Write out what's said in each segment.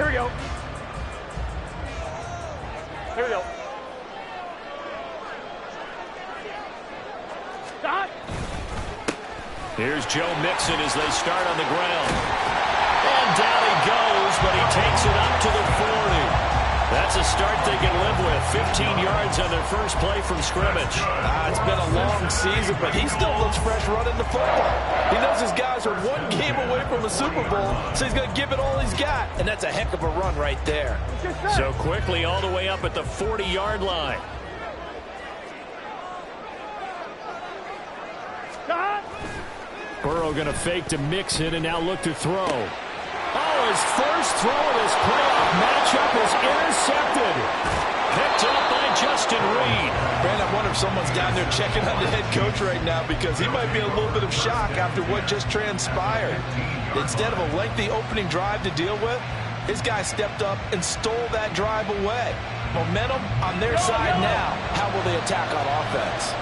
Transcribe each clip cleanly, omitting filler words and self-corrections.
we go. Here we go. Stop. Here's Joe Mixon as they start on the ground. And down he goes, but he takes it up to the 40. That's a start they can live with. 15 yards on their first play from scrimmage. It's been a long season, but he still looks fresh running the football. He knows his guys are one game away from a Super Bowl, so he's going to give it all he's got. And that's a heck of a run right there. So quickly all the way up at the 40-yard line. Burrow going to fake to Mixon and now look to throw. Oh, his first throw of this playoff matchup is intercepted. Picked up by Justin Reed. Brand, I wonder if someone's down there checking on the head coach right now because he might be in a little bit of shock after what just transpired. Instead of a lengthy opening drive to deal with, his guy stepped up and stole that drive away. Momentum on their side now. How will they attack on offense?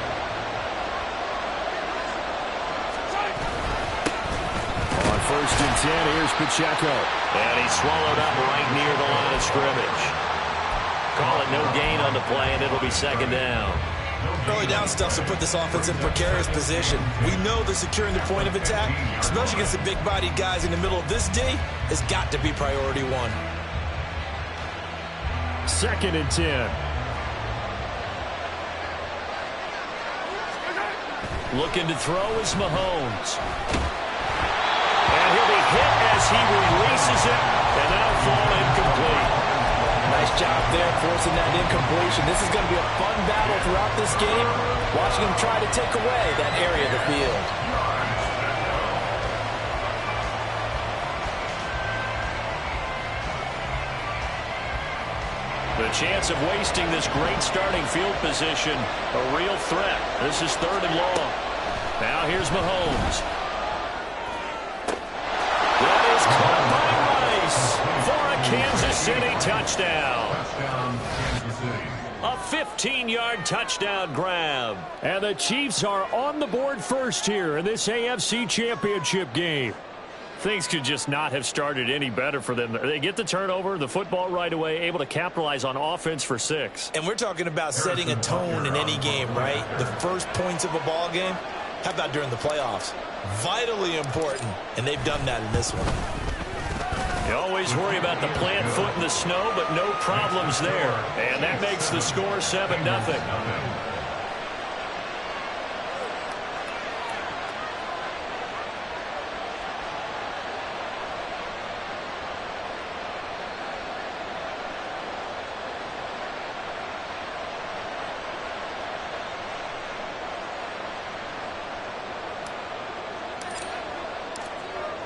On 1st and 10, here's Pacheco. And he's swallowed up right near the line of scrimmage. Call it no gain on the play, and it'll be 2nd down. Early down stuff to put this offense in precarious position. We know that securing the point of attack, especially against the big-bodied guys in the middle of this D, has got to be priority one. 2nd and 10. Looking to throw is Mahomes. And he'll be hit as he releases it, and that'll fall incomplete. Nice job there forcing that incompletion. This is going to be a fun battle throughout this game, watching him try to take away that area of the field. The chance of wasting this great starting field position, a real threat. This is 3rd and long. Now here's Mahomes. That is caught by Rice for a Kansas City touchdown. A 15-yard touchdown grab. And the Chiefs are on the board first here in this AFC Championship game. Things could just not have started any better for them. They get the turnover, the football right away, able to capitalize on offense for 6. And we're talking about setting a tone in any game, right? The first points of a ball game. How about during the playoffs? Vitally important, and they've done that in this one. You always worry about the plant foot in the snow, but no problems there. And that makes the score 7-0.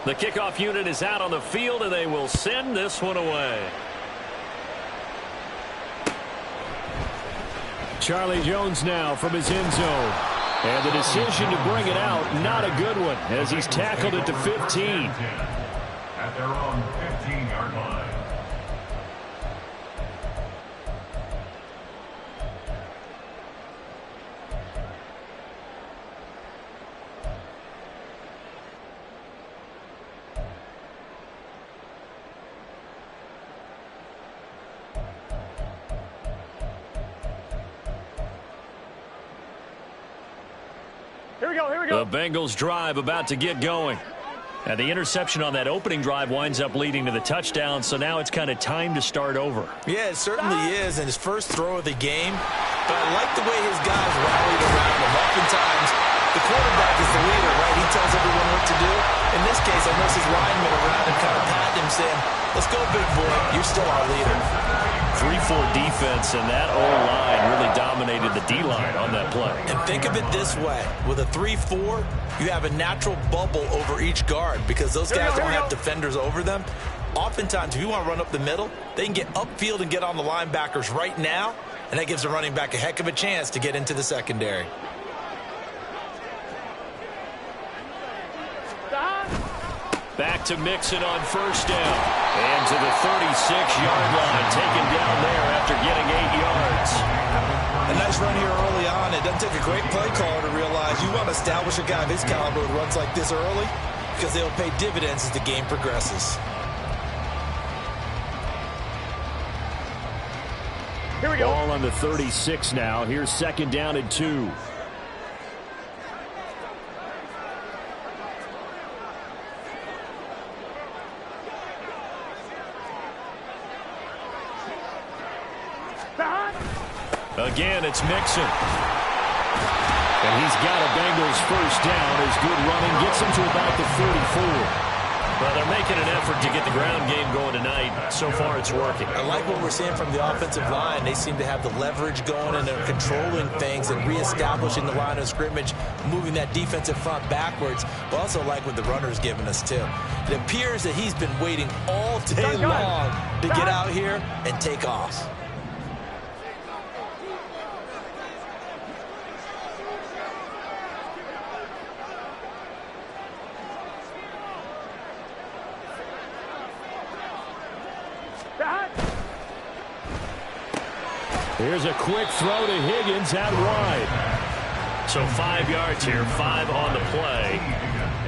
The kickoff unit is out on the field, and they will send this one away. Charlie Jones now from his end zone. And the decision to bring it out, not a good one, as he's tackled it to 15. At their own 15-yard line. The Bengals drive about to get going. And the interception on that opening drive winds up leading to the touchdown, so now it's kind of time to start over. Yeah, it certainly is, and his first throw of the game. But I like the way his guys rallied around him. Oftentimes, the quarterback is the leader, right? He tells everyone what to do. In this case, I noticed his linemen around him kind of patting him, saying, "Let's go, big boy. You're still our leader." 3-4 defense, and that O-line really dominated the D-line on that play. And think of it this way. With a 3-4, you have a natural bubble over each guard because those guys don't have defenders over them. Oftentimes, if you want to run up the middle, they can get upfield and get on the linebackers right now, and that gives the running back a heck of a chance to get into the secondary. Back to Mixon on first down. And to the 36-yard line, taken down there after getting 8 yards. A nice run here early on. It doesn't take a great play caller to realize you want to establish a guy of his caliber who runs like this early because they'll pay dividends as the game progresses. Ball on the 36 now. Here's 2nd down and 2. Again, it's Mixon. And he's got a Bengals first down. His good running gets him to about the 34. Well, they're making an effort to get the ground game going tonight. So far, it's working. I like what we're seeing from the offensive line. They seem to have the leverage going, and they're controlling things and reestablishing the line of scrimmage, moving that defensive front backwards. But also like what the runner's giving us, too. It appears that he's been waiting all day long to get out here and take off. Here's a quick throw to Higgins out wide. So 5 yards here, 5 on the play,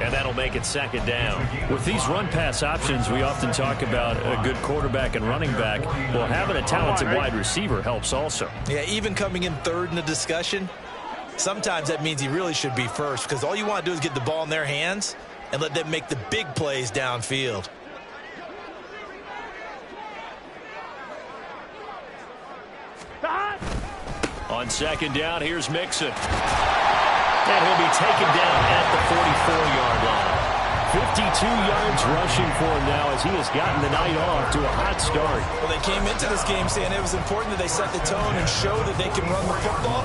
and that'll make it 2nd down. With these run-pass options, we often talk about a good quarterback and running back. Well, having a talented wide receiver helps also. Yeah, even coming in 3rd in the discussion, sometimes that means he really should be first, because all you want to do is get the ball in their hands and let them make the big plays downfield. On 2nd down, here's Mixon. And he'll be taken down at the 44-yard line. 52 yards rushing for him now as he has gotten the night off to a hot start. Well, they came into this game saying it was important that they set the tone and show that they can run the football.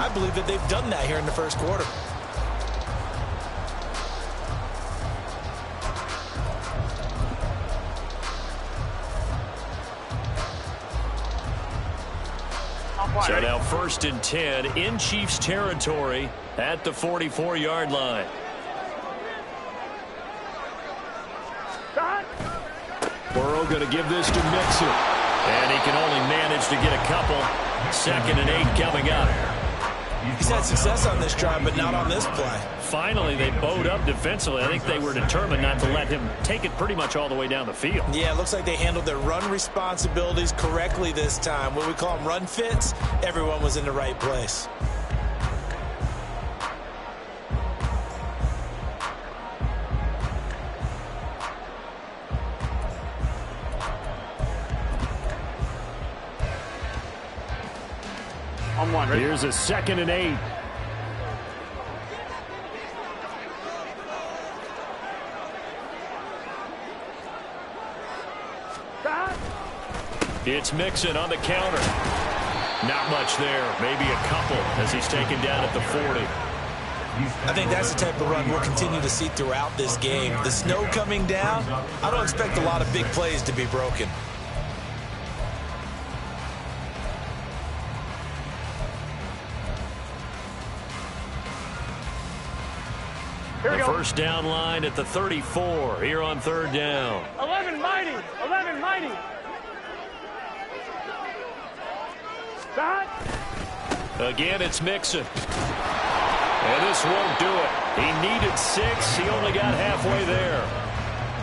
I believe that they've done that here in the first quarter. So now 1st and 10 in Chiefs territory at the 44-yard line. Burrow going to give this to Mixon. And he can only manage to get a couple. 2nd and 8 coming up. He's had success on this drive, but not on this play. Finally, they bowed up defensively. I think they were determined not to let him take it pretty much all the way down the field. Yeah, it looks like they handled their run responsibilities correctly this time. What we call them run fits, everyone was in the right place. Here's a 2nd and 8. It's Mixon on the counter. Not much there. Maybe a couple as he's taken down at the 40. I think that's the type of run we'll continue to see throughout this game. The snow coming down, I don't expect a lot of big plays to be broken. The first down line at the 34 here on 3rd down. 11 mighty. 11 mighty. Again, it's Mixon. And this won't do it. He needed 6. He only got halfway there.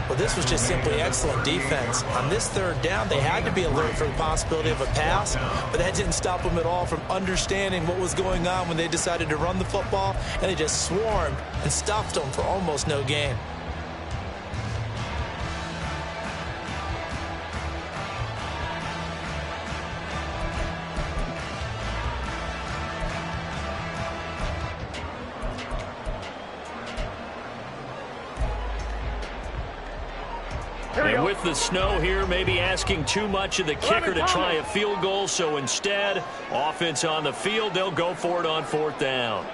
Well, this was just simply excellent defense. On this 3rd down, they had to be alert for the possibility of a pass, but that didn't stop them at all from understanding what was going on when they decided to run the football, and they just swarmed and stuffed them for almost no gain. And with the snow here, maybe asking too much of the kicker to try a field goal. So instead, offense on the field, they'll go for it on 4th down.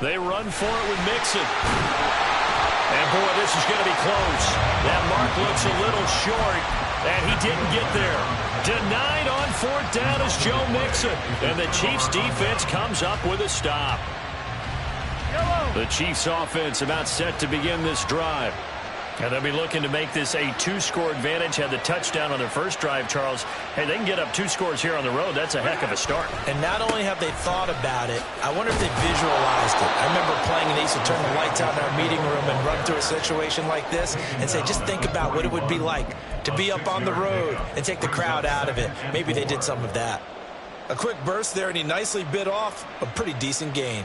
They run for it with Mixon. And boy, this is going to be close. That mark looks a little short, and he didn't get there. Denied on 4th down is Joe Mixon. And the Chiefs defense comes up with a stop. The Chiefs offense about set to begin this drive. And they'll be looking to make this a two-score advantage. Had the touchdown on their first drive, Charles. Hey, they can get up 2 scores here on the road. That's a heck of a start. And not only have they thought about it, I wonder if they visualized it. I remember playing and they used to turn the lights out in our meeting room and run through a situation like this and say, just think about what it would be like to be up on the road and take the crowd out of it. Maybe they did some of that. A quick burst there, and he nicely bit off a pretty decent gain.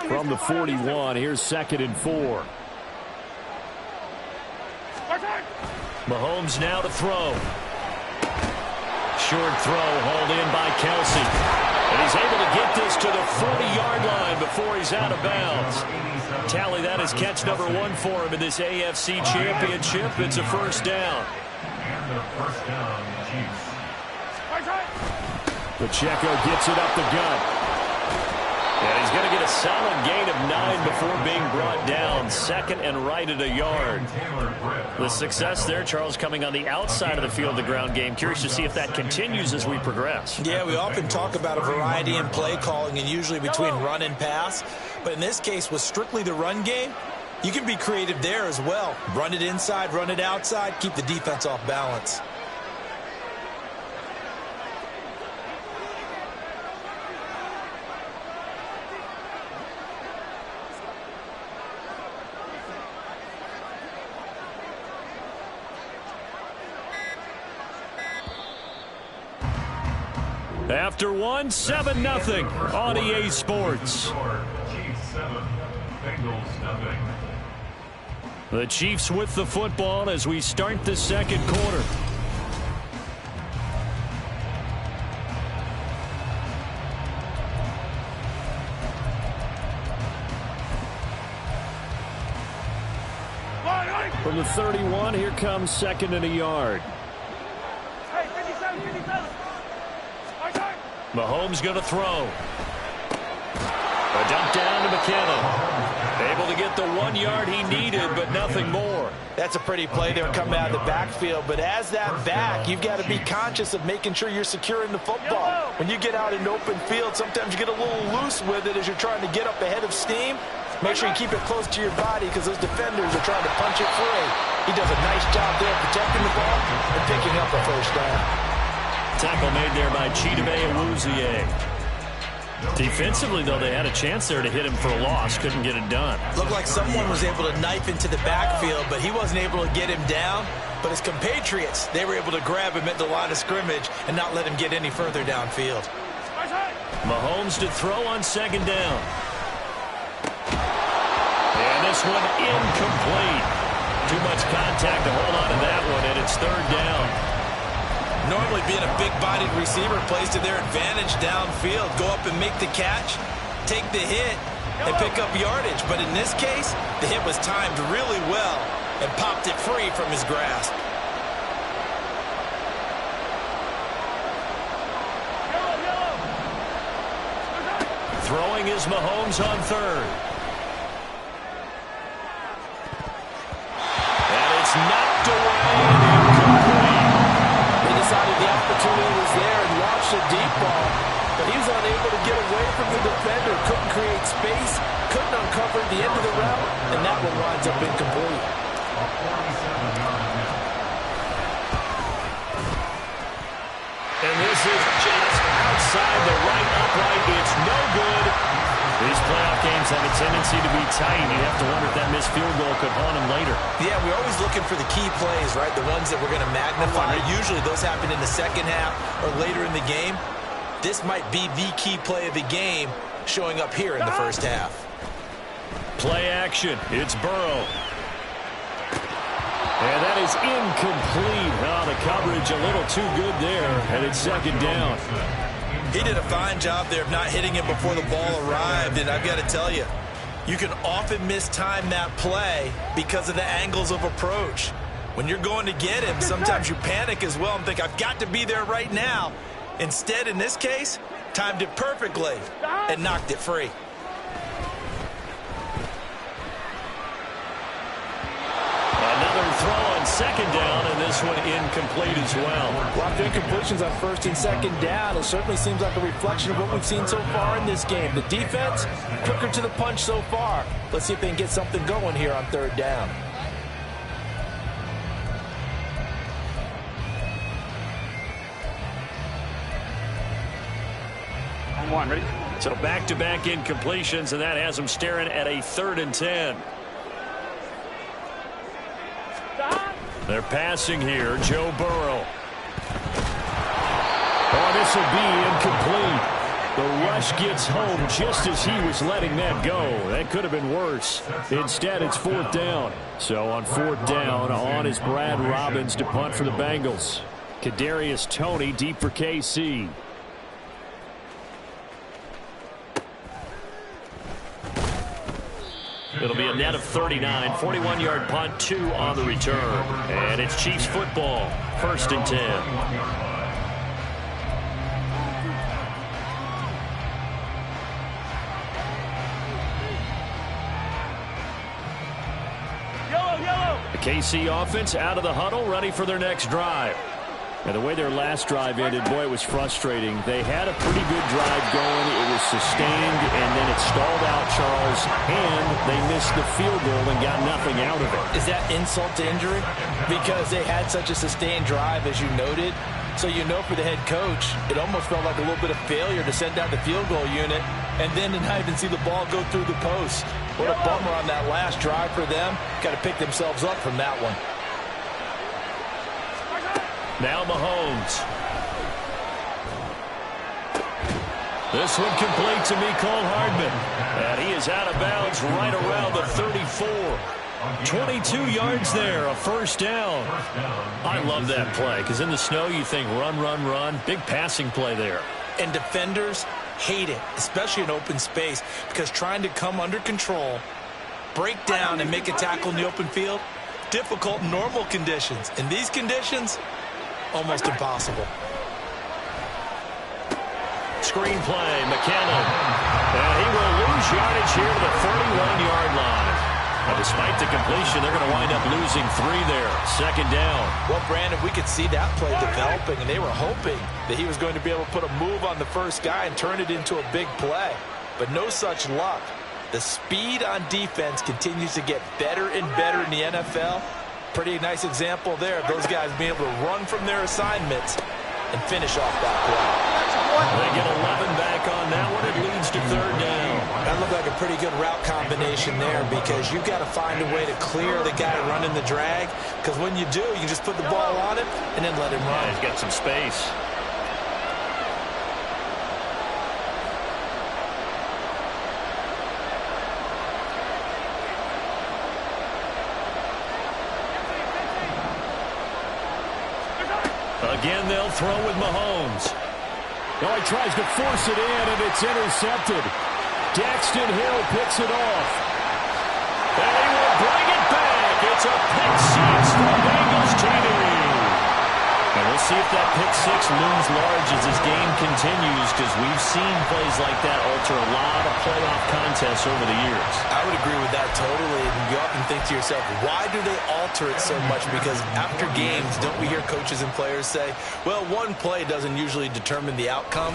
From the 41, here's 2nd and 4. Mahomes now to throw. Short throw, hauled in by Kelsey. And he's able to get this to the 40-yard line before he's out of bounds. Tally that as catch number 1 for him in this AFC Championship. It's a first down. Pacheco gets it up the gut. And he's going to get a solid gain of 9 before being brought down. 2nd and right at a yard. The success there, Charles, coming on the outside of the field, the ground game. Curious to see if that continues as we progress. Yeah, we often talk about a variety in play calling and usually between run and pass. But in this case, with strictly the run game, you can be creative there as well. Run it inside, run it outside, keep the defense off balance. After 1, 7-0 on EA Sports. The Chiefs with the football as we start the second quarter. From the 31, here comes 2nd and a yard. Mahomes going to throw. A dump down to McKinnon. Able to get the 1 yard he needed, but nothing more. That's a pretty play there coming out of the backfield. But as that back, you've got to be conscious of making sure you're securing the football. When you get out in open field, sometimes you get a little loose with it as you're trying to get up ahead of steam. Make sure you keep it close to your body because those defenders are trying to punch it free. He does a nice job there protecting the ball and picking up a first down. Tackle made there by Chidobe Awuzie. Defensively, though, they had a chance there to hit him for a loss. Couldn't get it done. Looked like someone was able to knife into the backfield, but he wasn't able to get him down. But his compatriots, they were able to grab him at the line of scrimmage and not let him get any further downfield. Mahomes to throw on 2nd down. And this one incomplete. Too much contact to hold on to that one, and it's 3rd down. Normally being a big-bodied receiver plays to their advantage downfield. Go up and make the catch, take the hit, and pick up yardage. But in this case, the hit was timed really well and popped it free from his grasp. Throwing is Mahomes on 3rd. And it's knocked away and incomplete. Decided the opportunity was there and launched a deep ball, but he was unable to get away from the defender, couldn't create space, couldn't uncover the end of the route, and that one winds up incomplete. And this is just outside the right upright. It's no good. These playoff games have a tendency to be tight. You have to wonder if that missed field goal could haunt him later. Yeah, we're always looking for the key plays, right? The ones that we're going to magnify. Usually those happen in the second half or later in the game. This might be the key play of the game showing up here in the first half. Play action. It's Burrow. And that is incomplete. Oh, the coverage a little too good there, and it's 2nd down. He did a fine job there of not hitting him before the ball arrived, and I've got to tell you, you can often mistime that play because of the angles of approach. When you're going to get him, sometimes you panic as well and think, I've got to be there right now. Instead, in this case, timed it perfectly and knocked it free. Another throw on second down, and this one incomplete as well. Lots of incompletions on first and second down. It certainly seems like a reflection of what we've seen so far in this game. The defense, quicker to the punch so far. Let's see if they can get something going here on third down. On one, ready? So back-to-back incompletions, and that has them staring at a 3rd and 10. They're passing here. Joe Burrow. Oh, this will be incomplete. The rush gets home just as he was letting that go. That could have been worse. Instead, it's 4th down. So on 4th down, on is Brad Robbins to punt for the Bengals. Kadarius Toney deep for KC. It'll be a net of 39, 41-yard punt, 2 on the return. And it's Chiefs football, 1st and 10. The KC offense out of the huddle, ready for their next drive. And the way their last drive ended, boy, it was frustrating. They had a pretty good drive going. It was sustained, and then it stalled out, Charles, and they missed the field goal and got nothing out of it. Is that insult to injury? Because they had such a sustained drive, as you noted. So you know for the head coach, it almost felt like a little bit of failure to send out the field goal unit and then to not even see the ball go through the post. What a bummer on that last drive for them. Got to pick themselves up from that one. Now Mahomes. This one complete to Mecole Hardman. And he is out of bounds right around the 34. 22 yards there, a 1st down. I love that play because in the snow you think run, run, run. Big passing play there. And defenders hate it, especially in open space, because trying to come under control, break down, and make a tackle in the open field, difficult in normal conditions. In these conditions, almost impossible. Screen play, McKinnon. And he will lose yardage here to the 41-yard line. Now, despite the completion, they're going to wind up losing 3 there. 2nd down. Well, Brandon, we could see that play developing, and they were hoping that he was going to be able to put a move on the first guy and turn it into a big play. But no such luck. The speed on defense continues to get better and better in the NFL. Pretty nice example there of those guys being able to run from their assignments and finish off that play. They get 11 back on that one. It leads to 3rd down. That looked like a pretty good route combination there because you've got to find a way to clear the guy running the drag, because when you do, you just put the ball on him and then let him run. Yeah, he's got some space. Again, they'll throw with Mahomes. Now he tries to force it in, and it's intercepted. Daxton Hill picks it off. And he will bring it back. It's a pick 6 for the Bengals TV. And we'll see if that pick 6 looms large as this game continues, because we've seen plays like that alter a lot of playoff contests over the years. I would agree with that totally. And you often think to yourself, why do they alter it so much? Because after games, don't we hear coaches and players say, well, one play doesn't usually determine the outcome.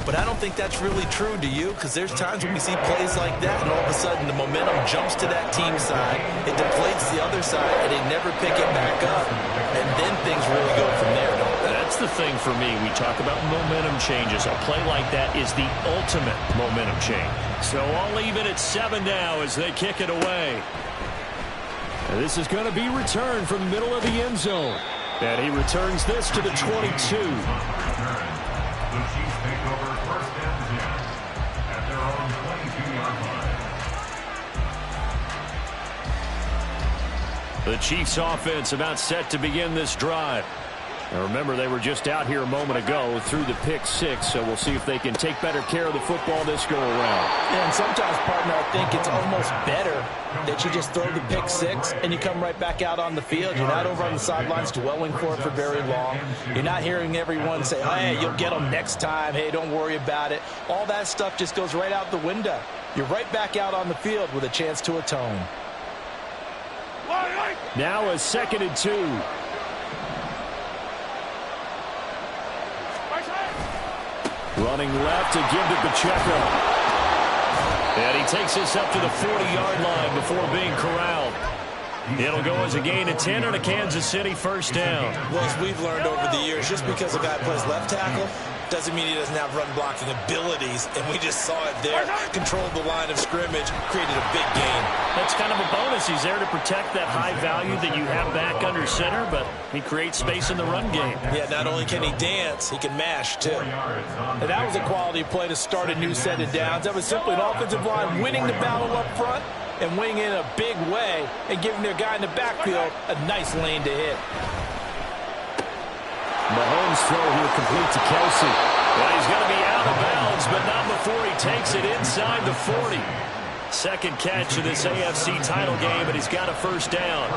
But I don't think that's really true, do you? Because there's times when we see plays like that, and all of a sudden the momentum jumps to that team side, it deflates the other side, and they never pick it back up. And then things really go from there, don't they? That's the thing for me. We talk about momentum changes. A play like that is the ultimate momentum change. So I'll leave it at 7 now as they kick it away. And this is going to be returned from the middle of the end zone. And he returns this to the 22. The Chiefs take over 1st and 10 at their own 22-yard line. The Chiefs offense about set to begin this drive. Now remember, they were just out here a moment ago through the pick 6, so we'll see if they can take better care of the football this go around. And sometimes, partner, I think it's almost better that you just throw the pick 6 and you come right back out on the field. You're not over on the sidelines dwelling for it for very long. You're not hearing everyone say, hey, you'll get them next time. Hey, don't worry about it. All that stuff just goes right out the window. You're right back out on the field with a chance to atone. Now a 2nd and 2. Running left to give to Pacheco. And he takes this up to the 40-yard line before being corralled. It'll go as a gain of 10 and a Kansas City first down. Well, as we've learned over the years, just because a guy plays left tackle doesn't mean he doesn't have run-blocking abilities, and we just saw it there. Controlled the line of scrimmage, created a big gain. That's kind of a bonus. He's there to protect that high value that you have back under center, but he creates space in the run game. Yeah, not only can he dance, he can mash, too. And that was a quality play to start a new set of downs. That was simply an offensive line winning the battle up front and winning in a big way and giving their guy in the backfield a nice lane to hit. Mahomes' throw here complete to Kelsey. Well, he's going to be out of bounds, but not before he takes it inside the 40. Second catch of this AFC title game, and he's got a first down.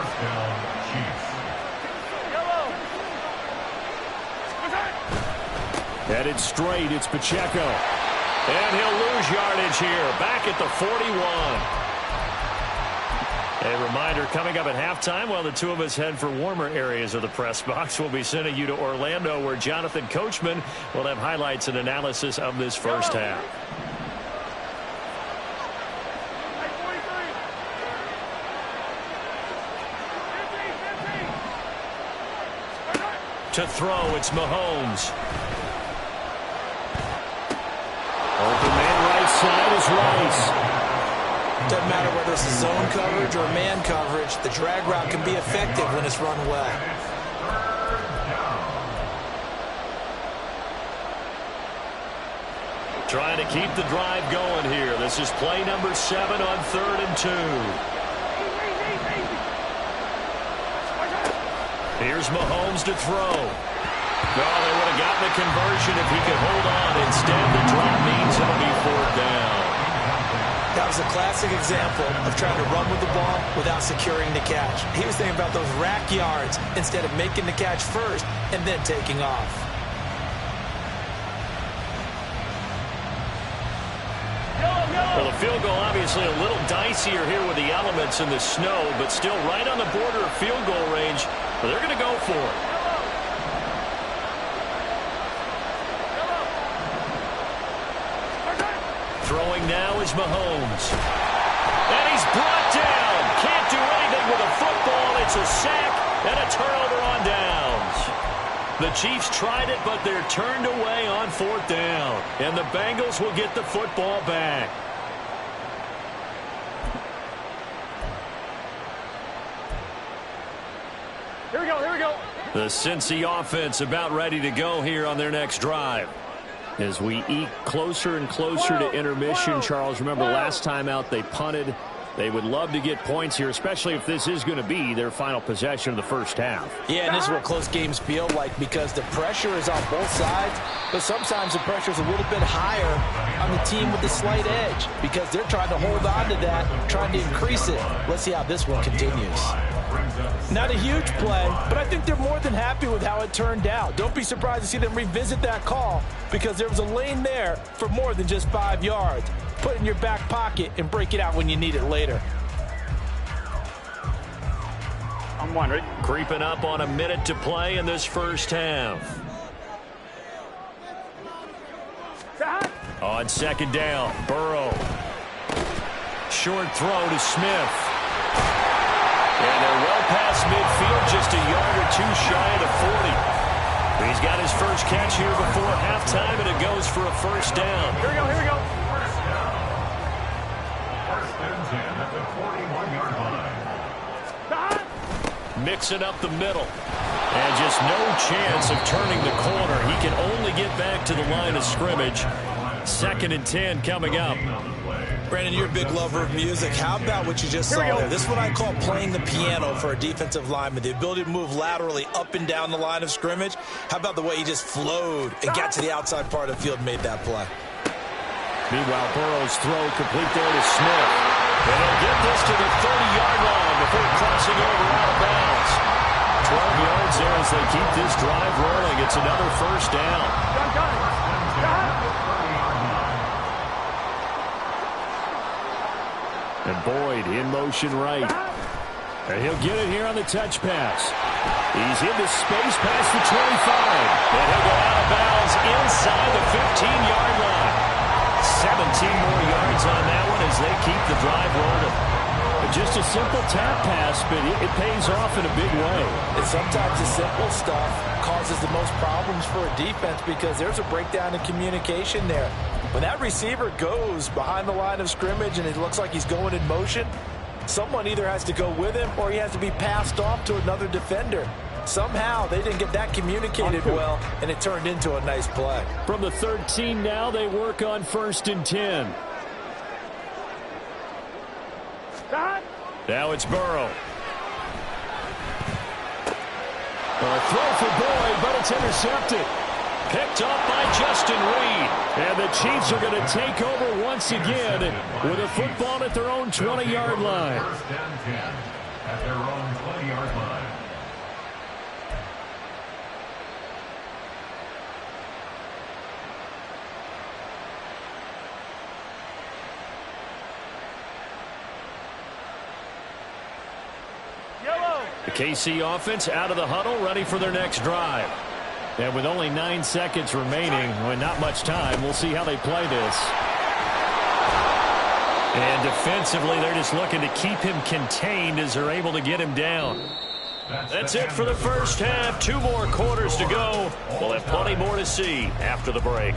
Headed straight, it's Pacheco. And he'll lose yardage here, back at the 41. A reminder, coming up at halftime, while the two of us head for warmer areas of the press box, we'll be sending you to Orlando, where Jonathan Coachman will have highlights and analysis of this first half. To throw, it's Mahomes. Open man right side is Rice. Doesn't matter whether it's zone coverage or man coverage, the drag route can be effective when it's run well. Trying to keep the drive going here. This is play number 7 on 3rd and 2. Here's Mahomes to throw. Oh, they would have gotten the conversion if he could hold on. Instead, the drop means it'll be 4th down. That was a classic example of trying to run with the ball without securing the catch. He was thinking about those rack yards instead of making the catch first and then taking off. Well, the field goal obviously a little dicier here with the elements in the snow, but still right on the border of field goal range. But they're going to go for it. Throwing now is Mahomes. And he's brought down. Can't do anything with a football. It's a sack and a turnover on downs. The Chiefs tried it, but they're turned away on 4th down. And the Bengals will get the football back. Here we go, here we go. The Cincy offense about ready to go here on their next drive. As we eke closer and closer to intermission, Charles, remember last time out they punted. They would love to get points here, especially if this is going to be their final possession of the first half. Yeah, and this is what close games feel like because the pressure is on both sides, but sometimes the pressure is a little bit higher on the team with the slight edge because they're trying to hold on to that, trying to increase it. Let's see how this one continues. Not a huge play, but I think they're more than happy with how it turned out. Don't be surprised to see them revisit that call because there was a lane there for more than just 5 yards. Put it in your back pocket and break it out when you need it later. I'm one, ready? Creeping up on a minute to play in this first half. On 2nd down, Burrow. Short throw to Smith. And they're well past midfield, just a yard or two shy of the 40. He's got his first catch here before halftime, and it goes for a first down. Here we go, here we go. First and 10 at the 41-yard line. Mixing up the middle. And just no chance of turning the corner. He can only get back to the line of scrimmage. 2nd and 10 coming up. Brandon, you're a big lover of music. How about what you just saw there? This is what I call playing the piano for a defensive lineman. The ability to move laterally up and down the line of scrimmage. How about the way he just flowed and got to the outside part of the field and made that play? Meanwhile, Burrow's throw complete there to Smith. And he'll get this to the 30-yard line before crossing over out of bounds. 12 yards there as they keep this drive rolling. It's another first down. And Boyd in motion right. And he'll get it here on the touch pass. He's into space past the 25. And he'll go out of bounds inside the 15-yard line. 17 more yards on that one as they keep the drive rolling. Just a simple tap pass, but it pays off in a big way. And sometimes the simple stuff causes the most problems for a defense because there's a breakdown in communication there. When that receiver goes behind the line of scrimmage and it looks like he's going in motion, someone either has to go with him or he has to be passed off to another defender. Somehow they didn't get that communicated well, and it turned into a nice play. From the 13 now, they work on 1st and 10. Now it's Burrow. A throw for Boyd, but it's intercepted. Picked up by Justin Reed. And the Chiefs are going to take over once again with a football at their own 20-yard line. 1st and 10 at their own 20-yard line. The KC offense out of the huddle, ready for their next drive. And with only 9 seconds remaining, and not much time, we'll see how they play this. And defensively, they're just looking to keep him contained as they're able to get him down. That's it for the first half. 2 more quarters to go. We'll have plenty more to see after the break.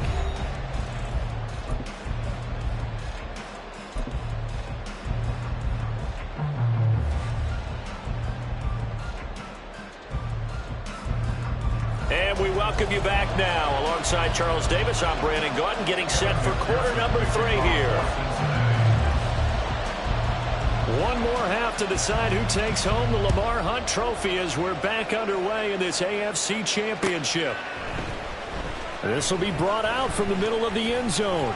And we welcome you back now. Alongside Charles Davis, I'm Brandon Gaudin, getting set for quarter number 3 here. One more half to decide who takes home the Lamar Hunt Trophy as we're back underway in this AFC Championship. This will be brought out from the middle of the end zone.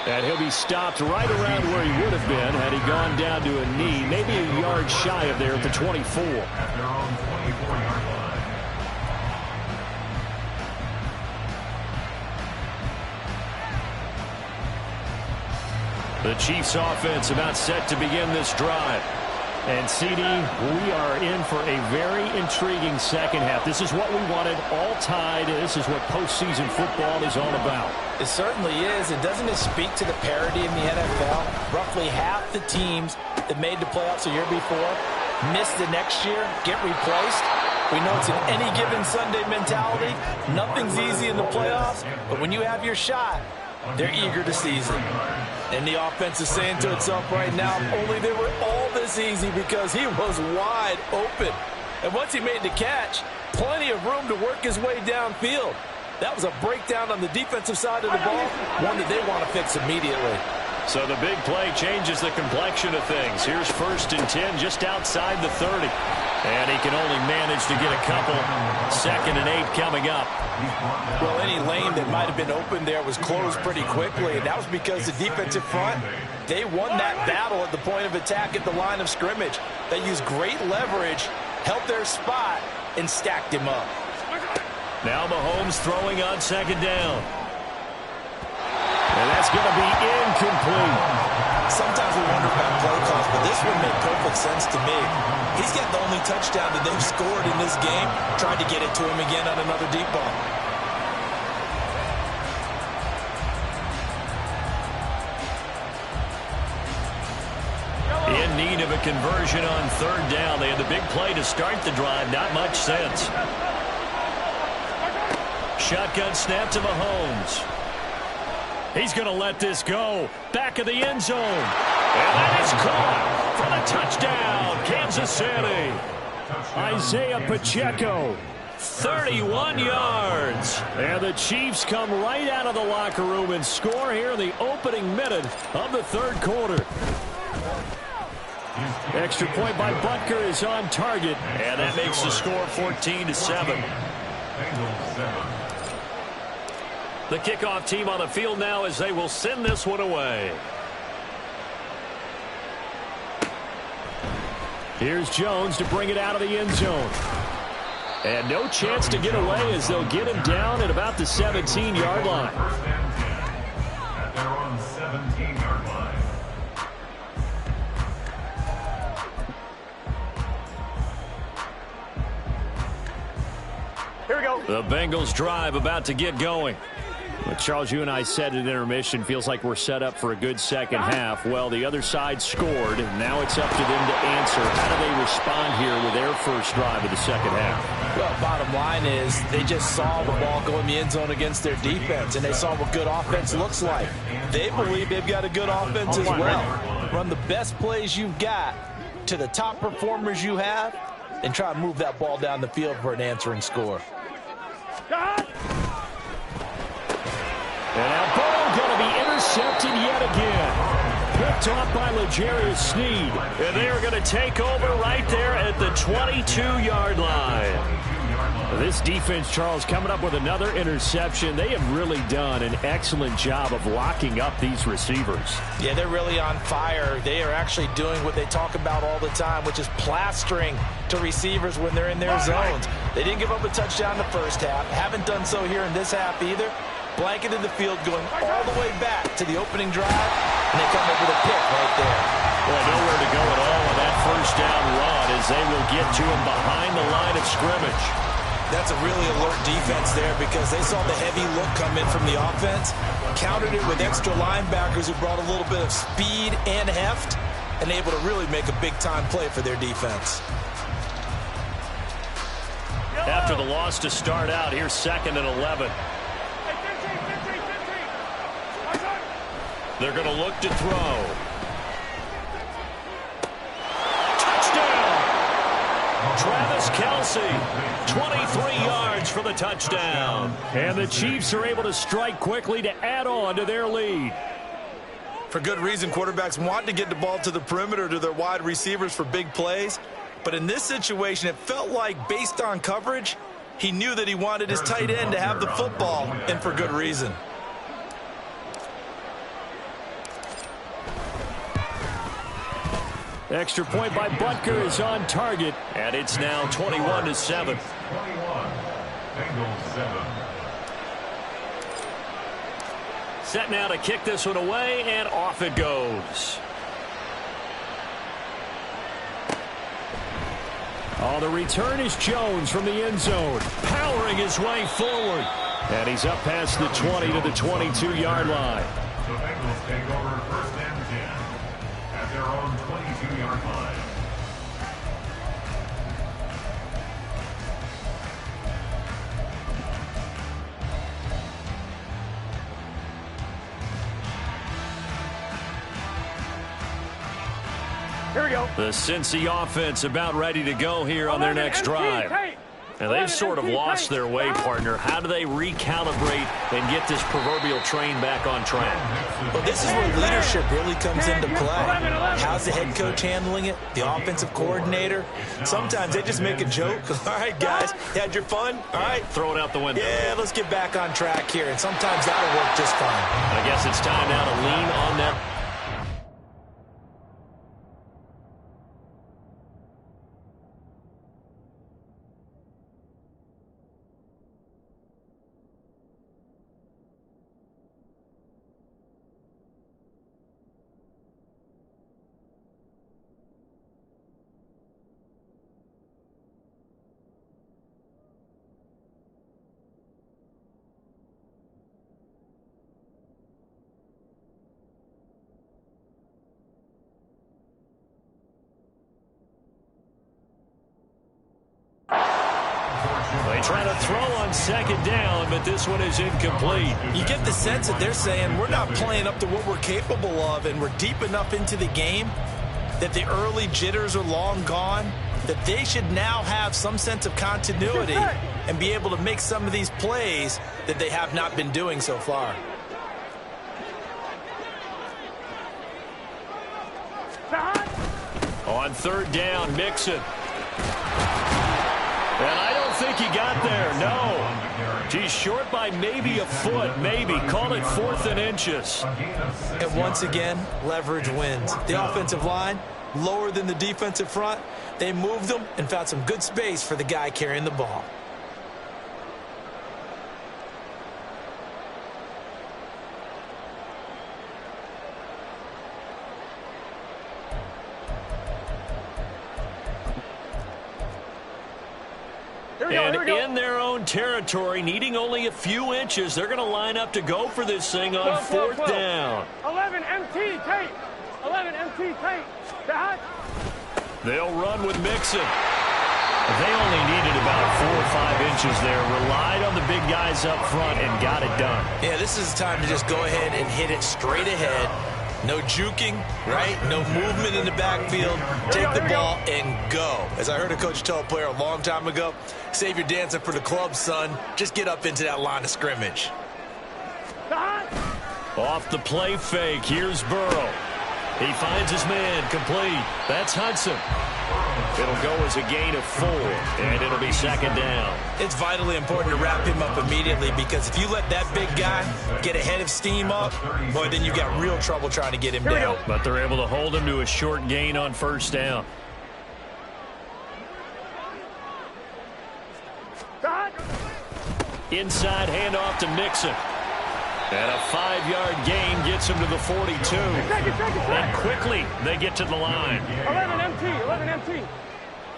And he'll be stopped right around where he would have been had he gone down to a knee, maybe a yard shy of there at the 24. At their own 24-yard line. The Chiefs offense about set to begin this drive. And CD, we are in for a very intriguing second half. This is what we wanted, all tied. This is what postseason football is all about. It certainly is. And doesn't it speak to the parity in the NFL? Roughly half the teams that made the playoffs a year before miss the next year, get replaced. We know it's an any given Sunday mentality. Nothing's easy in the playoffs, but when you have your shot, they're eager to seize it. And the offense is saying to itself right now, only they were all this easy because he was wide open. And once he made the catch, plenty of room to work his way downfield. That was a breakdown on the defensive side of the ball, one that they want to fix immediately. So the big play changes the complexion of things. Here's 1st and 10 just outside the 30. And he can only manage to get a couple. 2nd and 8 coming up. Well, any lane that might have been open there was closed pretty quickly, and that was because the defensive front, they won that battle at the point of attack at the line of scrimmage. They used great leverage, held their spot, and stacked him up. Now Mahomes throwing on 2nd down. And that's going to be incomplete. Sometimes we wonder about play calls, but this one made perfect sense to me. He's got the only touchdown that they've scored in this game. Tried to get it to him again on another deep ball. In need of a conversion on 3rd down. They had the big play to start the drive. Not much sense. Shotgun snap to Mahomes. He's going to let this go. Back of the end zone. And that is caught for the touchdown, Kansas City. Isaiah Pacheco, 31 yards. And the Chiefs come right out of the locker room and score here in the opening minute of the 3rd quarter. Extra point by Butker is on target. And that makes the score 14-7. The kickoff team on the field now as they will send this one away. Here's Jones to bring it out of the end zone. And no chance to get away as they'll get him down at about the 17-yard line. 1st and 10 at their own 17-yard line. Here we go. The Bengals drive about to get going. But Charles, you and I said at intermission, feels like we're set up for a good second half. Well, the other side scored, and now it's up to them to answer. How do they respond here with their first drive of the second half? Well, bottom line is they just saw the ball go in the end zone against their defense, and they saw what good offense looks like. They believe they've got a good offense as well. Run the best plays you've got to the top performers you have, and try to move that ball down the field for an answering score. And that ball going to be intercepted yet again. Picked off by L'Jarius Sneed. And they are going to take over right there at the 22-yard line. This defense, Charles, coming up with another interception. They have really done an excellent job of locking up these receivers. Yeah, they're really on fire. They are actually doing what they talk about all the time, which is plastering to receivers when they're in their zones. They didn't give up a touchdown in the first half. Haven't done so here in this half either. Blanketed the field going all the way back to the opening drive, and they come up with a pick right there. Well, nowhere to go at all on that first down run as they will get to him behind the line of scrimmage. That's a really alert defense there because they saw the heavy look come in from the offense, countered it with extra linebackers who brought a little bit of speed and heft, and able to really make a big-time play for their defense. After the loss to start out, here's 2nd and 11. They're going to look to throw. Touchdown! Travis Kelce, 23 yards for the touchdown. And the Chiefs are able to strike quickly to add on to their lead. For good reason, quarterbacks want to get the ball to the perimeter to their wide receivers for big plays. But in this situation, it felt like, based on coverage, he knew that he wanted his tight end to have the football, and for good reason. Extra point by Butker is on target. And it's now 21-7. 21. Bengals 7. Set now to kick this one away, and off it goes. Oh, the return is Jones from the end zone, powering his way forward. And he's up past the 20 to the 22-yard line. The Bengals take over 1st and 10 at their own 22-yard line. Here we go. The Cincy offense about ready to go here on their next drive. And they've sort of lost their way, partner. How do they recalibrate and get this proverbial train back on track? Well, this is where leadership really comes into play. How's the head coach handling it? The offensive coordinator? Sometimes they just make a joke. All right, guys, you had your fun? All right. Throw it out the window. Yeah, let's get back on track here. And sometimes that'll work just fine. I guess it's time now to lean on that. They try to throw on 2nd down, but this one is incomplete. You get the sense that they're saying we're not playing up to what we're capable of, and we're deep enough into the game that the early jitters are long gone, that they should now have some sense of continuity and be able to make some of these plays that they have not been doing so far. On 3rd down, Mixon. And I don't think he got there, no. He's short by maybe a foot, maybe. Call it 4th and inches. And once again, leverage wins. The offensive line, lower than the defensive front. They moved them and found some good space for the guy carrying the ball. Here And in their own territory, needing only a few inches, they're going to line up to go for this thing on 4th down. 11 MT, tape. 11 MT, tape. That. They'll run with Mixon. They only needed about 4 or 5 inches there. Relied on the big guys up front and got it done. Yeah, this is the time to just go ahead and hit it straight ahead. No juking, right? No movement in the backfield. Take the ball and go. As I heard a coach tell a player a long time ago, save your dancing for the club, son. Just get up into that line of scrimmage. Off the play fake, here's Burrow. He finds his man, complete. That's Hudson. It'll go as a gain of 4, and it'll be 2nd down. It's vitally important to wrap him up immediately because if you let that big guy get a head of steam up, boy, then you got real trouble trying to get him down. But they're able to hold him to a short gain on 1st down. Inside handoff to Mixon. And a 5-yard gain gets him to the 42. And quickly they get to the line. 11 MT, 11 MT.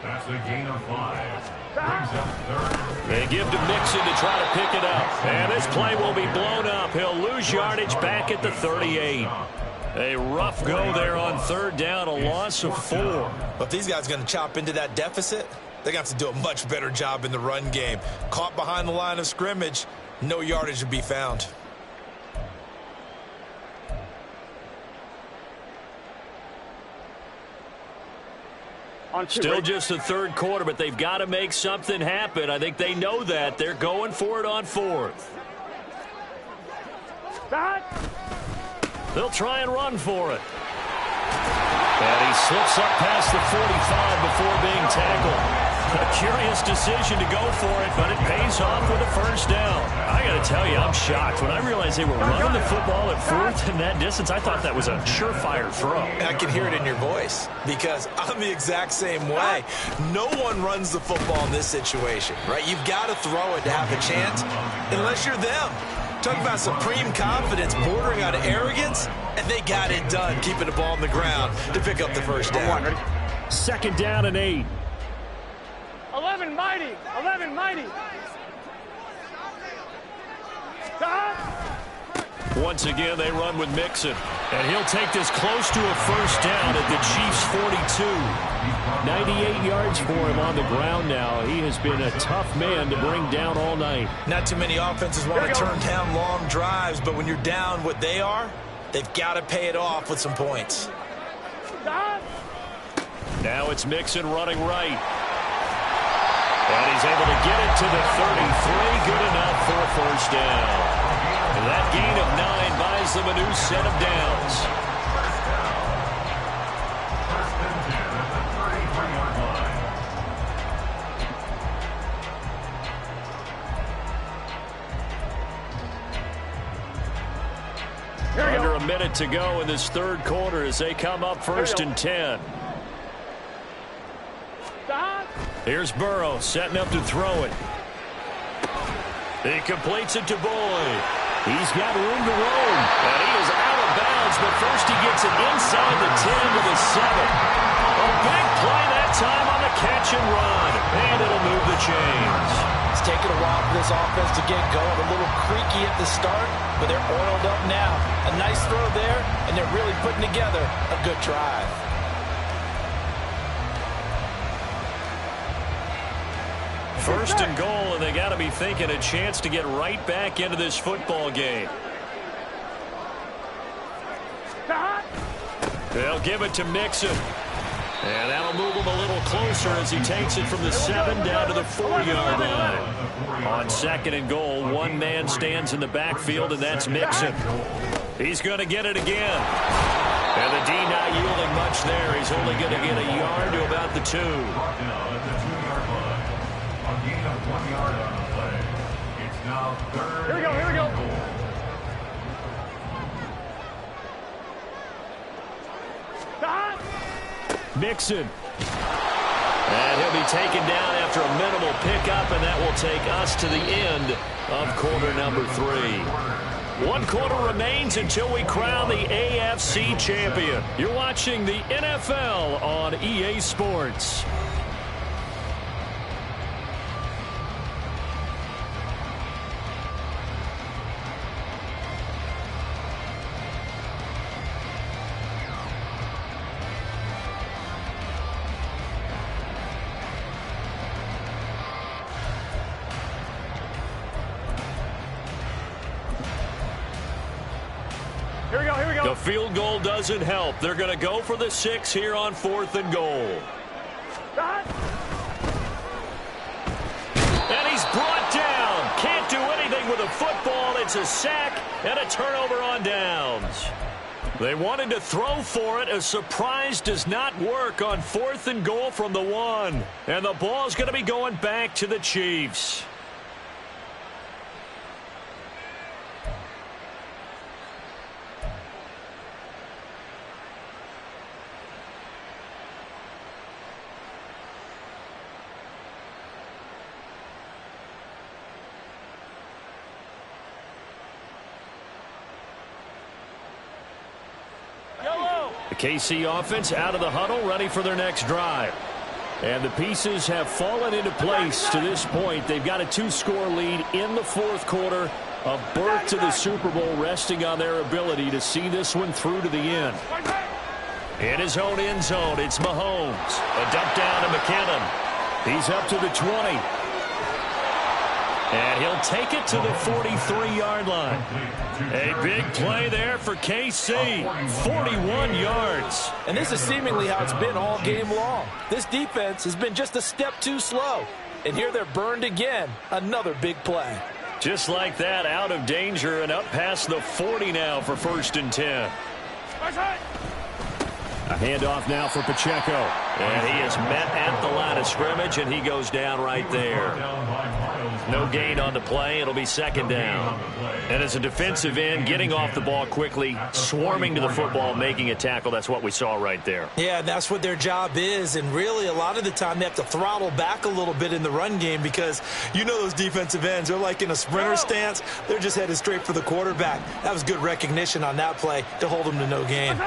That's a gain of 5. Brings up 3rd. They give to Mixon to try to pick it up. And this play will be blown up. He'll lose yardage back at the 38. A rough go there on 3rd down, a loss of 4. But if these guys are going to chop into that deficit, they're going to have to do a much better job in the run game. Caught behind the line of scrimmage, no yardage to be found. Still just the 3rd quarter, but they've got to make something happen. I think they know that. They're going for it on 4th. They'll try and run for it. And he slips up past the 45 before being tackled. A curious decision to go for it, but it pays off with a 1st down. I got to tell you, I'm shocked. When I realized they were running the football at 4th in that distance, I thought that was a surefire throw. I can hear it in your voice because I'm the exact same way. No one runs the football in this situation, right? You've got to throw it to have a chance unless you're them. Talking about supreme confidence bordering on arrogance, and they got it done, keeping the ball on the ground to pick up the 1st down. 2nd down and 8. 11 mighty, 11 mighty. Once again, they run with Mixon. And he'll take this close to a 1st down at the Chiefs' 42. 98 yards for him on the ground now. He has been a tough man to bring down all night. Not too many offenses want to turn down long drives, but when you're down what they are, they've got to pay it off with some points. Now it's Mixon running right. And he's able to get it to the 33. Good enough for a 1st down. That gain of 9 buys them a new set of downs. Under a minute to go in this 3rd quarter as they come up 1st and 10. Here's Burrow setting up to throw it. He completes it to Boyd. He's got room to roam. And he is out of bounds, but first he gets it inside the 10 to the 7. A big play that time on the catch and run. And it'll move the chains. It's taken a while for this offense to get going. A little creaky at the start, but they're oiled up now. A nice throw there, and they're really putting together a good drive. 1st and goal, and they got to be thinking a chance to get right back into this football game. They'll give it to Mixon. And that'll move him a little closer as he takes it from the 7 down to the 4-yard line. On 2nd and goal, one man stands in the backfield, and that's Mixon. He's going to get it again. And the D not yielding much there. He's only going to get a yard to about the 2. Here we go, here we go. Mixon. And he'll be taken down after a minimal pickup, and that will take us to the end of quarter number 3. 1 quarter remains until we crown the AFC champion. You're watching the NFL on EA Sports. The field goal doesn't help. They're going to go for the 6 here on 4th and goal. And he's brought down. Can't do anything with a football. It's a sack and a turnover on downs. They wanted to throw for it. A surprise does not work on 4th and goal from the 1. And the ball's going to be going back to the Chiefs. The KC offense out of the huddle, ready for their next drive. And the pieces have fallen into place to this point. They've got a 2-score lead in the 4th quarter. A berth to the Super Bowl resting on their ability to see this one through to the end. In his own end zone, it's Mahomes. A dump down to McKinnon. He's up to the 20. And he'll take it to the 43-yard line. A big play there for KC. 41 yards. And this is seemingly how it's been all game long. This defense has been just a step too slow. And here they're burned again. Another big play. Just like that, out of danger and up past the 40 now for 1st and 10. A handoff now for Pacheco. And he is met at the line of scrimmage, and he goes down right there. No gain on the play. It'll be 2nd down. And as a defensive end, getting off the ball quickly, swarming to the football, making a tackle, that's what we saw right there. Yeah, that's what their job is. And really, a lot of the time, they have to throttle back a little bit in the run game because you know those defensive ends, they're like in a sprinter stance. They're just headed straight for the quarterback. That was good recognition on that play to hold them to no gain.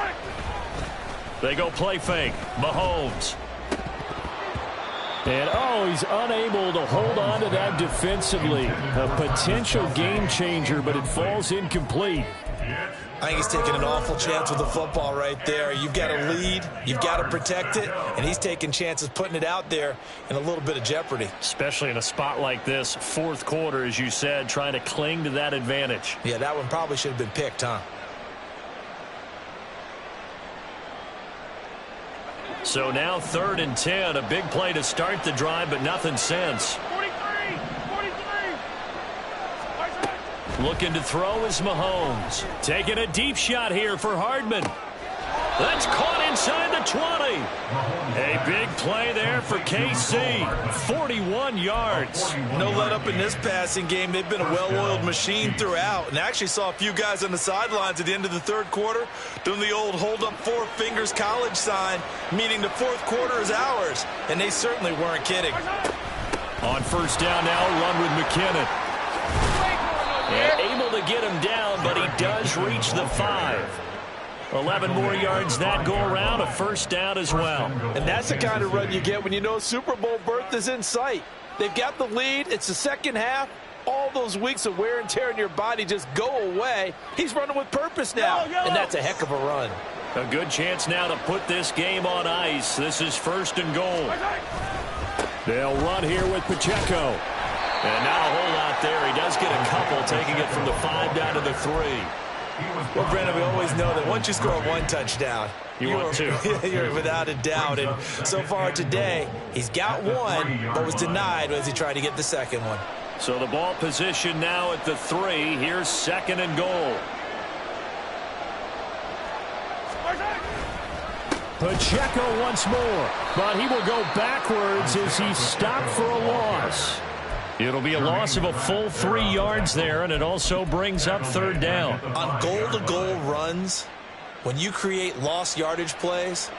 They go play fake. Mahomes. And, he's unable to hold on to that defensively. A potential game changer, but it falls incomplete. I think he's taking an awful chance with the football right there. You've got a lead. You've got to protect it. And he's taking chances putting it out there in a little bit of jeopardy. Especially in a spot like this, 4th quarter, as you said, trying to cling to that advantage. Yeah, that one probably should have been picked, huh? So now 3rd and 10, a big play to start the drive, but nothing since. 43. Looking to throw is Mahomes. Taking a deep shot here for Hardman. That's caught inside the 20. A big play there for KC. 41 yards. No let up in this passing game. They've been a well-oiled machine throughout. And I actually saw a few guys on the sidelines at the end of the 3rd quarter doing the old hold up 4 fingers college sign, meaning the 4th quarter is ours. And they certainly weren't kidding. On 1st down now, run with McKinnon. And able to get him down, but he does reach the 5. 11 more yards that go around, a 1st down as well. And that's the kind of run you get when you know Super Bowl berth is in sight. They've got the lead. It's the 2nd half. All those weeks of wear and tear in your body just go away. He's running with purpose now, and that's a heck of a run. A good chance now to put this game on ice. This is 1st and goal. They'll run here with Pacheco. And not a whole lot there. He does get a couple, taking it from the 5 down to the 3. Well, Brandon, we always know that once you score 1 touchdown, want 2. You're without a doubt. And so far today, he's got 1, but was denied as he tried to get the 2nd one. So the ball position now at the 3. Here's 2nd and goal. Pacheco once more, but he will go backwards as he stopped for a loss. It'll be a loss of a full 3 yards there, and it also brings up 3rd down. On goal-to-goal runs, when you create lost yardage plays,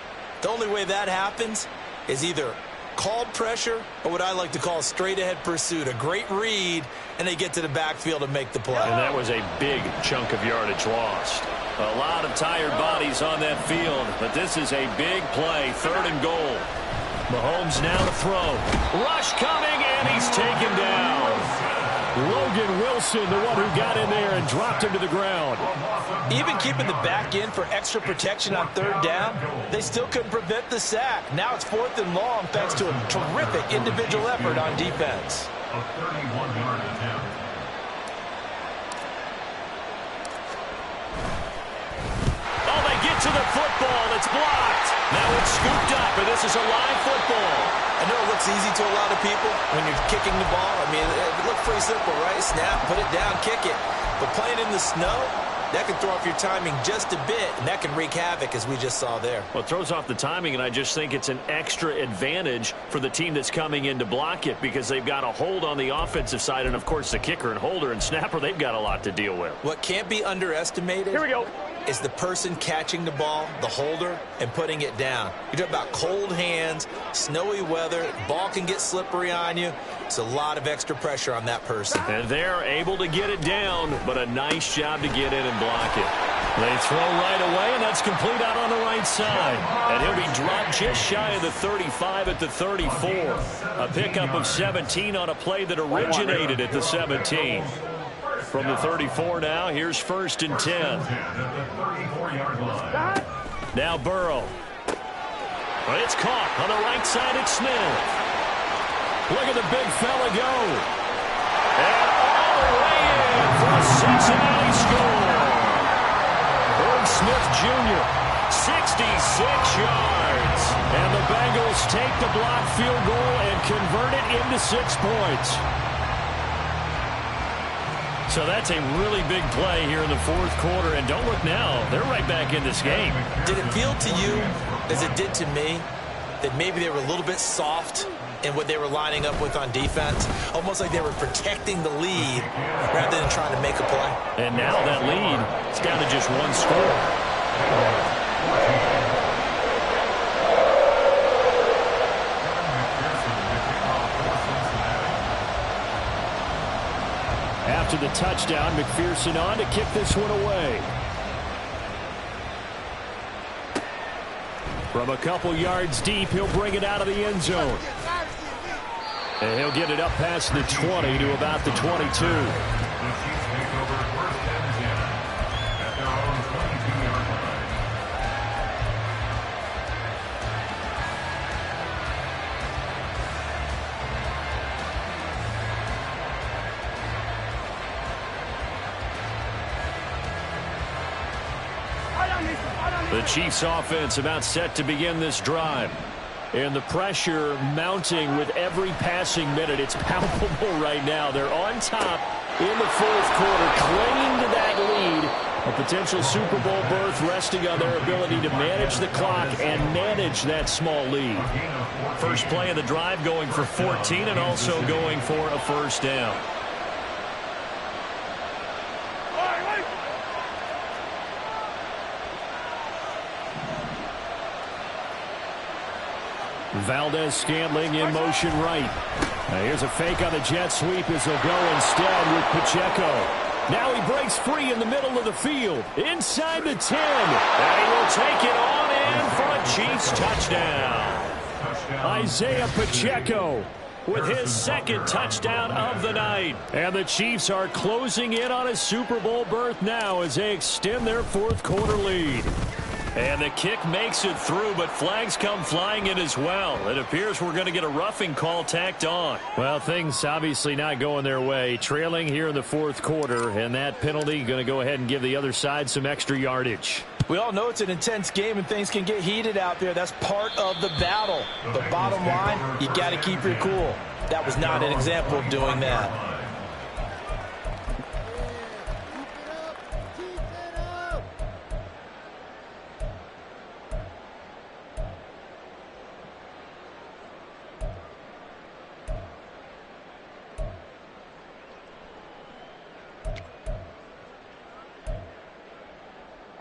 the only way that happens is either called pressure or what I like to call straight-ahead pursuit, a great read, and they get to the backfield and make the play. And that was a big chunk of yardage lost. A lot of tired bodies on that field, but this is a big play, 3rd and goal. Mahomes now to throw. Rush coming, and he's taken down. Logan Wilson, the one who got in there and dropped him to the ground. Even keeping the back end for extra protection on 3rd down, they still couldn't prevent the sack. Now it's 4th and long thanks to a terrific individual effort on defense. A 31-yard attempt. it's blocked. Now it's scooped up, and this is a live football. I know it looks easy to a lot of people when you're kicking the ball. I mean, it looks pretty simple, right? Snap, put it down, kick it. But playing in the snow, that can throw off your timing just a bit, and that can wreak havoc, as we just saw there. Well, it throws off the timing, and I just think it's an extra advantage for the team that's coming in to block it because they've got a hold on the offensive side, and, of course, the kicker and holder and snapper, they've got a lot to deal with. What can't be underestimated Here we go. is the person catching the ball, the holder, and putting it down. You're talking about cold hands, snowy weather, ball can get slippery on you. It's a lot of extra pressure on that person. And they're able to get it down, but a nice job to get in and block it. They throw right away, and that's complete out on the right side. And he'll be dropped just shy of the 35 at the 34. A pickup of 17 on a play that originated at the 17. From the 34 now, here's 1st and 10. Now Burrow. Well, it's caught on the right side. It's Smith. Look at the big fella go. And all the way in for a Cincinnati score. Irv Smith Jr., 66 yards. And the Bengals take the blocked field goal and convert it into 6 points. So that's a really big play here in the 4th quarter. And don't look now, they're right back in this game. Did it feel to you, as it did to me, that maybe they were a little bit soft in what they were lining up with on defense? Almost like they were protecting the lead rather than trying to make a play. And now that lead, it's down to just 1 score. After the touchdown, McPherson on to kick this one away. From a couple yards deep, he'll bring it out of the end zone. And he'll get it up past the 20 to about the 22. The Chiefs offense about set to begin this drive. And the pressure mounting with every passing minute. It's palpable right now. They're on top in the 4th quarter, clinging to that lead. A potential Super Bowl berth resting on their ability to manage the clock and manage that small lead. First play of the drive going for 14 and also going for a 1st down. Valdez-Scantling in motion right. Now here's a fake on the jet sweep as he'll go instead with Pacheco. Now he breaks free in the middle of the field. Inside the 10. And he will take it on in for a Chiefs touchdown. Isaiah Pacheco with his 2nd touchdown of the night. And the Chiefs are closing in on a Super Bowl berth now as they extend their 4th quarter lead. And the kick makes it through, but flags come flying in as well. It appears we're going to get a roughing call tacked on. Well, things obviously not going their way. Trailing here in the 4th quarter, and that penalty going to go ahead and give the other side some extra yardage. We all know it's an intense game and things can get heated out there. That's part of the battle. But bottom line, you got to keep your cool. That was not an example of doing that.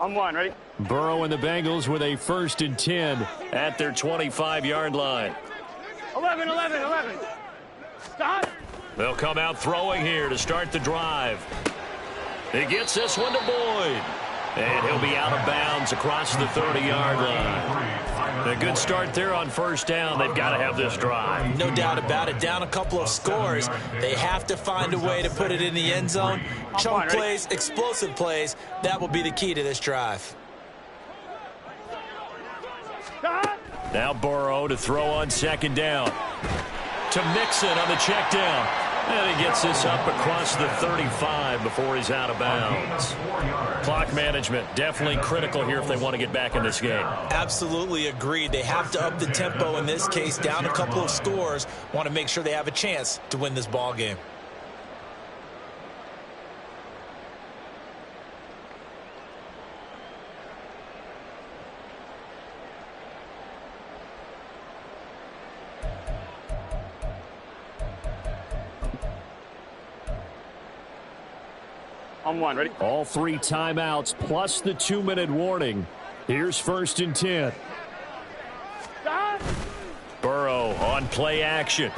On 1, ready? Burrow and the Bengals with a 1st and 10 at their 25-yard line. 11. Stop. They'll come out throwing here to start the drive. He gets this one to Boyd. And he'll be out of bounds across the 30-yard line. A good start there on 1st down. They've got to have this drive. No doubt about it. Down a couple of scores. They have to find a way to put it in the end zone. Chunk plays, explosive plays. That will be the key to this drive. Now Burrow to throw on 2nd down. To Mixon on the check down. And he gets this up across the 35 before he's out of bounds. Clock management, definitely critical here if they want to get back in this game. Absolutely agreed. They have to up the tempo in this case, down a couple of scores. Want to make sure they have a chance to win this ball game. On one, ready? All 3 timeouts plus the 2-minute warning. Here's 1st and 10. Burrow on play action.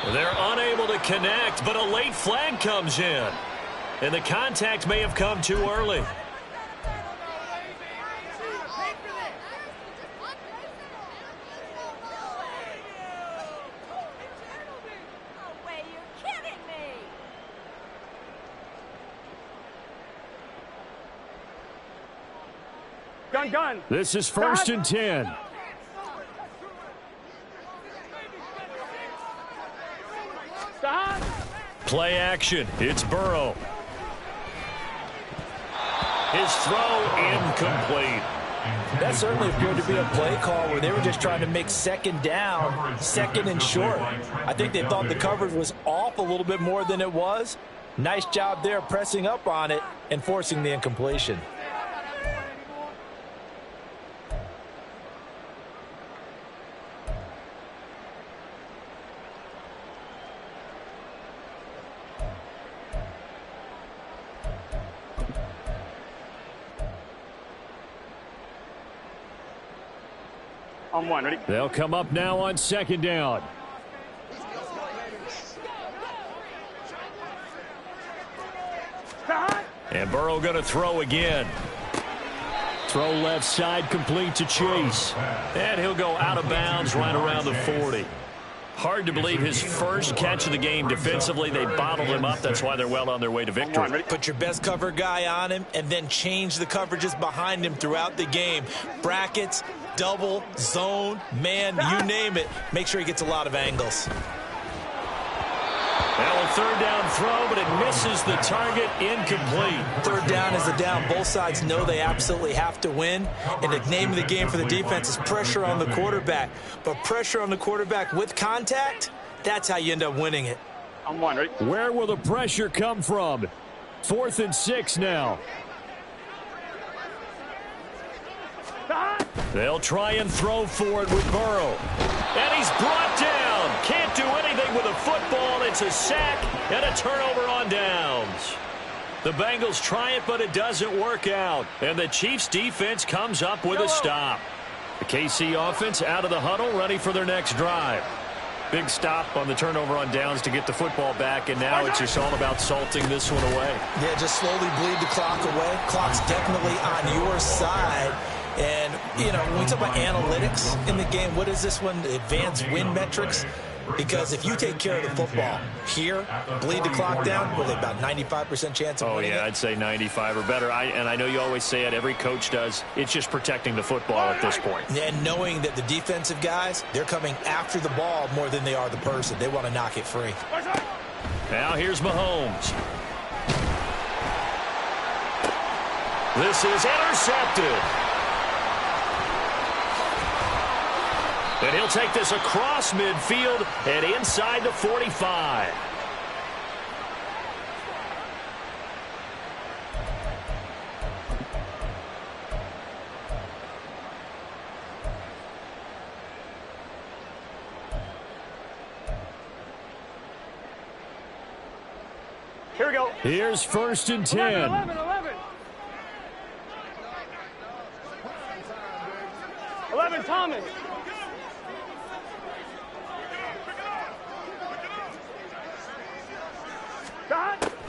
They're unable to connect, but a late flag comes in. And the contact may have come too early. Gun. This is 1st and 10. Stop. Play action. It's Burrow. His throw incomplete. That certainly appeared to be a play call where they were just trying to make second down, second and short. I think they thought the coverage was off a little bit more than it was. Nice job there pressing up on it and forcing the incompletion. On one, ready? They'll come up now on 2nd down. Stop. And Burrow going to throw again. Throw left side complete to Chase. And he'll go out of bounds right around the 40. Hard to believe his first catch of the game defensively. They bottled him up. That's why they're well on their way to victory. Put your best cover guy on him and then change the coverages behind him throughout the game. Brackets, double, zone, man, you name it. Make sure he gets a lot of angles. Now a 3rd down throw, but it misses the target, incomplete. 3rd down is a down. Both sides know they absolutely have to win. And the name of the game for the defense is pressure on the quarterback. But pressure on the quarterback with contact, that's how you end up winning it. On one, ready? Where will the pressure come from? 4th and 6 now. Stop. They'll try and throw for it with Burrow. And he's brought down. Can't do anything with a football. It's a sack and a turnover on downs. The Bengals try it, but it doesn't work out. And the Chiefs defense comes up with a stop. The KC offense out of the huddle, ready for their next drive. Big stop on the turnover on downs to get the football back, and now it's just all about salting this one away. Yeah, just slowly bleed the clock away. Clock's definitely on your side. And, you know, when we talk about analytics in the game, what is this one? Advanced win metrics? Because if you take care of the football here, bleed the clock down, with about 95% chance of winning it. I'd say 95 or better. And I know you always say it, every coach does. It's just protecting the football at this point. And knowing that the defensive guys, they're coming after the ball more than they are the person. They want to knock it free. Now here's Mahomes. This is intercepted. And he'll take this across midfield and inside the 45. Here we go. Here's 1st and 10. 11, Thomas.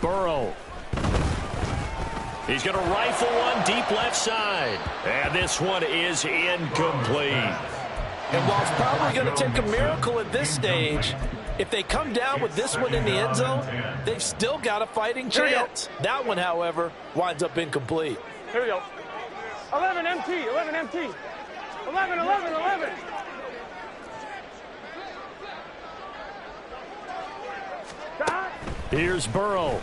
Burrow. He's going to rifle one deep left side. And this one is incomplete. And while it's probably going to take a miracle at this stage, if they come down with this one in the end zone, they've still got a fighting chance. That one, however, winds up incomplete. Here we go. 11 MT, 11 MT. 11. Here's Burrow.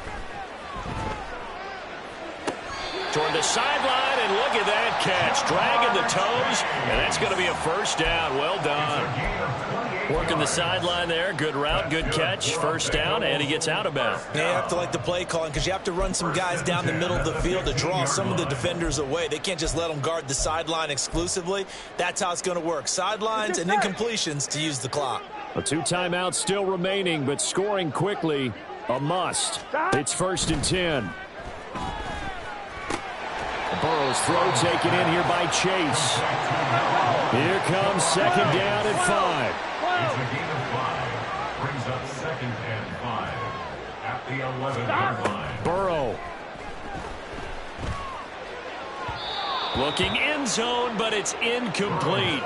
Toward the sideline, and look at that catch. Dragging the toes, and that's going to be a first down. Well done. Working the sideline there. Good route, good catch. First down, and he gets out of bounds. You have to like the play calling because you have to run some guys down the middle of the field to draw some of the defenders away. They can't just let them guard the sideline exclusively. That's how it's going to work. Sidelines and incompletions to use the clock. A 2 timeouts still remaining, but scoring quickly, a must. It's 1st and 10. Burrow's throw taken in here by Chase. Here comes 2nd down and 5. It's a gain of 5. Brings up 2nd and 5 at the 11-yard line. Burrow. Looking end zone, but it's incomplete.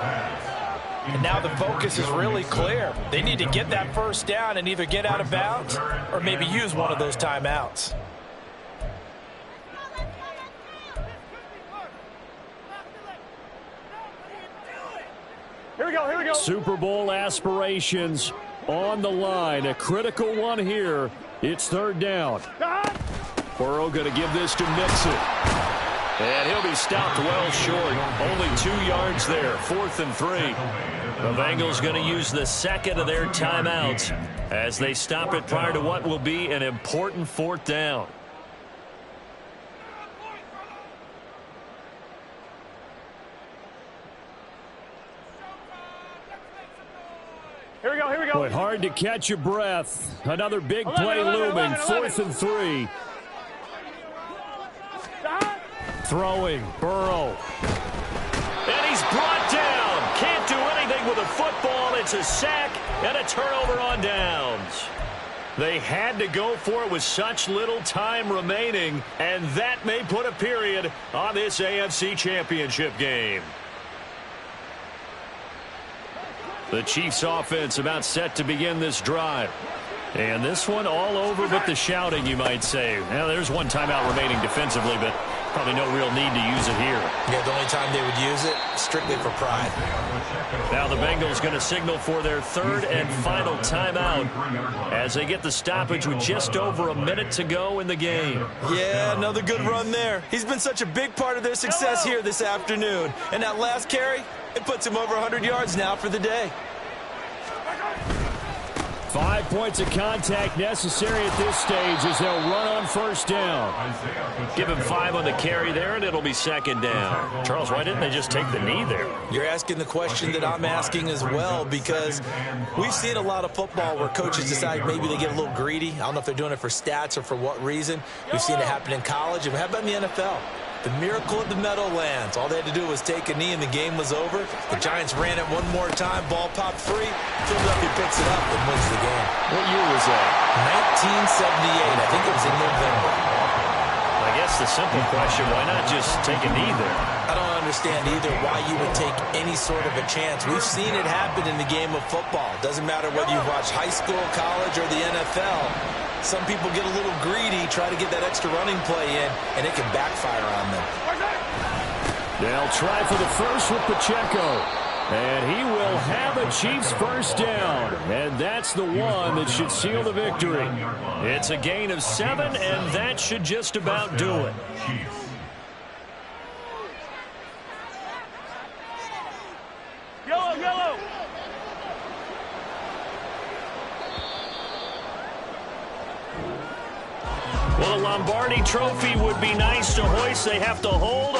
And now the focus is really clear. They need to get that first down and either get out of bounds or maybe use one of those timeouts. Here we go, here we go. Super Bowl aspirations on the line. A critical one here. It's 3rd down. Burrow going to give this to Mixon. And he'll be stopped well short. Only 2 yards there. 4th and 3. The Bengals going to use the 2nd of their timeouts as they stop it prior to what will be an important 4th down. Here we go, here we go. Boy, hard to catch your breath. Another big play looming. 4th and 3. Throwing, Burrow. And he's brought down. Can't do anything with a football. It's a sack and a turnover on downs. They had to go for it with such little time remaining, and that may put a period on this AFC Championship game. The Chiefs offense about set to begin this drive. And this one all over but the shouting, you might say. Now, there's 1 timeout remaining defensively, but probably no real need to use it here. Yeah, the only time they would use it, strictly for pride. Now the Bengals going to signal for their 3rd and final timeout as they get the stoppage with just over a minute to go in the game. Yeah, another good run there. He's been such a big part of their success here this afternoon. And that last carry, it puts him over 100 yards now for the day. 5 points of contact necessary at this stage as they'll run on 1st down. Give him 5 on the carry there, and it'll be 2nd down. Charles, why didn't they just take the knee there? You're asking the question that I'm asking as well, because we've seen a lot of football where coaches decide maybe they get a little greedy. I don't know if they're doing it for stats or for what reason. We've seen it happen in college, and how about in the NFL? The miracle of the Meadowlands. All they had to do was take a knee and the game was over. The Giants ran it one more time. Ball popped free. Philadelphia picks it up and wins the game. What year was that? 1978. I think it was in November. I guess the simple question, why not just take a knee there? I don't understand either why you would take any sort of a chance. We've seen it happen in the game of football. Doesn't matter whether you watch high school, college, or the NFL. Some people get a little greedy, try to get that extra running play in, and it can backfire on them. They'll try for the first with Pacheco. And he will have a Chiefs first down. And that's the one that should seal the victory. It's a gain of 7, and that should just about do it. Yellow, yellow. Well, a Lombardi trophy would be nice to hoist. They have to hold on.